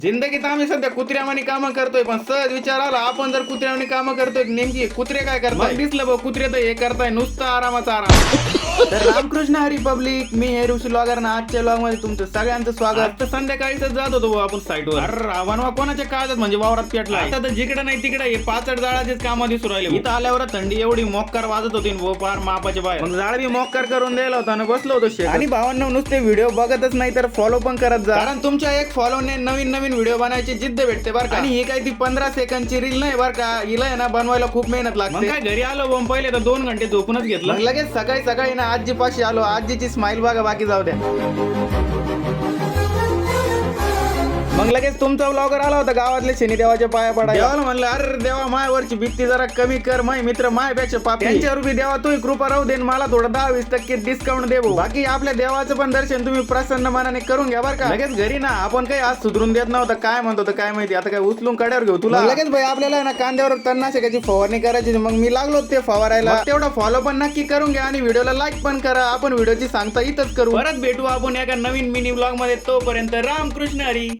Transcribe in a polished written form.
जिंदगीत आम्ही सध्या कुत्र्यावानी कामं करतोय, पण सहज विचार आला आपण जर कुत्र्यावानी कामं करतोय नेमकी कुत्रे काय करताय. दिसलं भाऊ कुत्रे तर हे करताय नुसतं आरामाचा आराम. तर रामकृष्ण हरी पब्लिक, मी हे ऋषी ब्लॉगर ना. आजच्या ब्लॉग मध्ये तुमचं सगळ्यांचं स्वागत. तर संध्याकाळीच जात होतो भाऊ आपण साईटवर. अरे वनवा कोणाच्या काळात म्हणजे वावरात पेटला. आता तर जिकडे नाही तिकडे हे पाचड जाळाचेच कामं दिसू राहिले. इथं आल्यावर थंडी एवढी मोक्कार वाजत होती भाऊ, पार मापाच्या बाहेर. मग जाळ बी मोक्कार करून द्यायला होता आणि बसलो होतो शेत. आणि भावांनो नुसते व्हिडिओ बघतच नाही तर फॉलो पण करत जा, कारण तुमच्या एक फॉलोने नवीन नवीन व्हिडिओ बनवायची जिद्द भेटते बरं का. आणि ही काय ती 15 सेकंदची रील नाही बरं का, हिला आहे ना बनवायला खूप मेहनत लागते. काय घरी आलो बॉम्ब पहिले तर 2 घंटे झोपूनच घेतलं. लगेच सकाळी सकाळी ना आजी पाशी आलो. आजीची स्माइल बघा, बाकी जाऊ द्या. मग लगेच तुमचा ब्लॉगर आला होता गावातले शनिदेवाच्या पाया पडायला. देवाला म्हणलं अरे देवा मायावरची भीती जरा कमी कर, माय मित्र मायपेक्षा पापी. त्यांच्यावर बी देवा तू कृपा राहू दे, मला थोडं 10-20% डिस्काउंट दे भाऊ. बाकी आपल्या देवाचं पण दर्शन तुम्ही प्रसन्न मनाने करून घ्या बरं का. लगेच घरी ना आपण काही आज सुधरून देत नव्हतं, काय म्हणतो तर काय माहिती आता काय उचलून कड्यावर घेऊ तुला. लगेच भाई आपल्याला ना कांद्यावर तणनाशकाची फवारणी करायची. मग मी लागलो ते फवारायला. तेवढा फॉलो पण नक्की करून घ्या आणि व्हिडिओला लाईक पण करा. आपण व्हिडिओची सांगता इथंच करू. परत भेटू आपण एका नवीन मिनी ब्लॉग मध्ये. तोपर्यंत रामकृष्ण हरी.